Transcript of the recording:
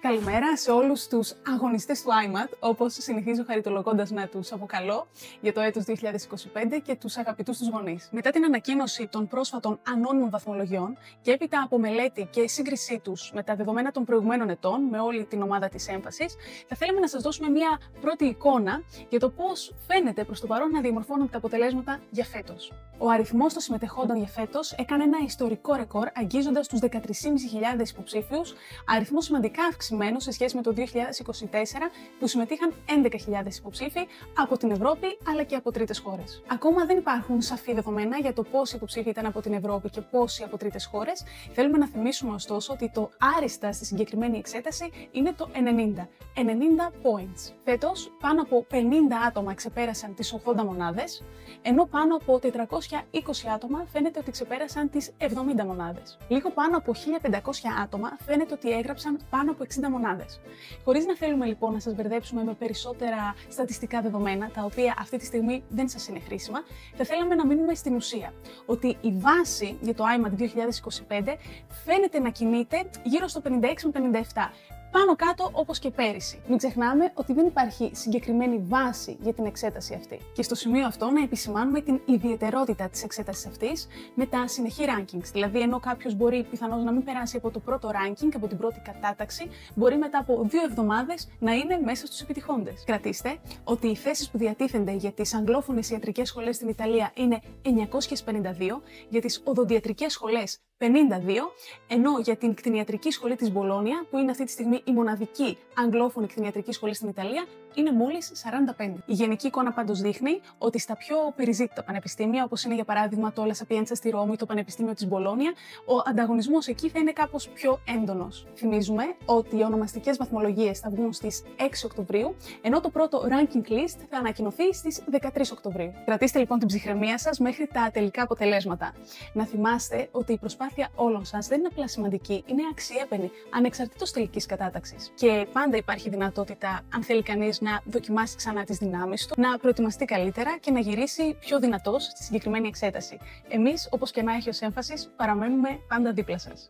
Καλημέρα σε όλους τους αγωνιστές του IMAT, όπως συνηθίζω χαριτολογώντας να τους αποκαλώ, για το έτος 2025 και τους αγαπητούς τους γονείς. Μετά την ανακοίνωση των πρόσφατων ανώνυμων βαθμολογιών και έπειτα από μελέτη και σύγκρισή τους με τα δεδομένα των προηγουμένων ετών, με όλη την ομάδα της έμφασης, θα θέλαμε να σας δώσουμε μια πρώτη εικόνα για το πώς φαίνεται προς το παρόν να διαμορφώνονται τα αποτελέσματα για φέτος. Ο αριθμός των συμμετεχόντων για φέτος έκανε ένα ιστορικό ρεκόρ, αγγίζοντας τους 13.500 υποψήφιους, αριθμό σημαντικά αυξημένο σε σχέση με το 2024, που συμμετείχαν 11.000 υποψήφοι από την Ευρώπη αλλά και από τρίτες χώρες. Ακόμα δεν υπάρχουν σαφή δεδομένα για το πόσοι υποψήφοι ήταν από την Ευρώπη και πόσοι από τρίτες χώρες. Θέλουμε να θυμίσουμε ωστόσο ότι το άριστα στη συγκεκριμένη εξέταση είναι το 90 points. Φέτος, πάνω από 50 άτομα ξεπέρασαν τις 80 μονάδες, ενώ πάνω από 420 άτομα φαίνεται ότι ξεπέρασαν τις 70 μονάδες. Λίγο πάνω από 1.500 άτομα φαίνεται ότι έγραψαν πάνω από 60 μονάδες. Χωρίς να θέλουμε λοιπόν να σας μπερδέψουμε με περισσότερα στατιστικά δεδομένα, τα οποία αυτή τη στιγμή δεν σας είναι χρήσιμα, θα θέλαμε να μείνουμε στην ουσία. Ότι η βάση για το IMAT 2025 φαίνεται να κινείται γύρω στο 56 με 57. Πάνω κάτω όπως και πέρυσι. Μην ξεχνάμε ότι δεν υπάρχει συγκεκριμένη βάση για την εξέταση αυτή. Και στο σημείο αυτό να επισημάνουμε την ιδιαιτερότητα της εξέτασης αυτής με τα συνεχή rankings. Δηλαδή, ενώ κάποιος μπορεί πιθανώς να μην περάσει από το πρώτο ranking, από την πρώτη κατάταξη, μπορεί μετά από 2 εβδομάδες να είναι μέσα στους επιτυχόντες. Κρατήστε ότι οι θέσεις που διατίθενται για τις αγγλόφωνες ιατρικές σχολές στην Ιταλία είναι 952, για τις οδοντιατρικές σχολές 52, ενώ για την κτηνιατρική σχολή της Μπολόνια, που είναι αυτή τη στιγμή η μοναδική αγγλόφωνη κτηνιατρική σχολή στην Ιταλία, είναι μόλις 45. Η γενική εικόνα πάντως δείχνει ότι στα πιο περιζήτητα πανεπιστήμια, όπως είναι για παράδειγμα το La Sapienza στη Ρώμη, το Πανεπιστήμιο της Μπολόνια, ο ανταγωνισμός εκεί θα είναι κάπως πιο έντονος. Θυμίζουμε ότι οι ονομαστικές βαθμολογίες θα βγουν στις 6 Οκτωβρίου, ενώ το πρώτο ranking list θα ανακοινωθεί στις 13 Οκτωβρίου. Κρατήστε λοιπόν την ψυχραιμία σας μέχρι τα τελικά αποτελέσματα. Να θυμάστε ότι η προσπάθεια όλων σας δεν είναι απλά σημαντική, είναι αξιέπαινη, ανεξαρτήτως τελικής κατάταξης. Και πάντα υπάρχει δυνατότητα, αν θέλει κανείς να δοκιμάσει ξανά τις δυνάμεις του, να προετοιμαστεί καλύτερα και να γυρίσει πιο δυνατός στη συγκεκριμένη εξέταση. Εμείς, όπως και να έχει ως έμφαση, παραμένουμε πάντα δίπλα σας.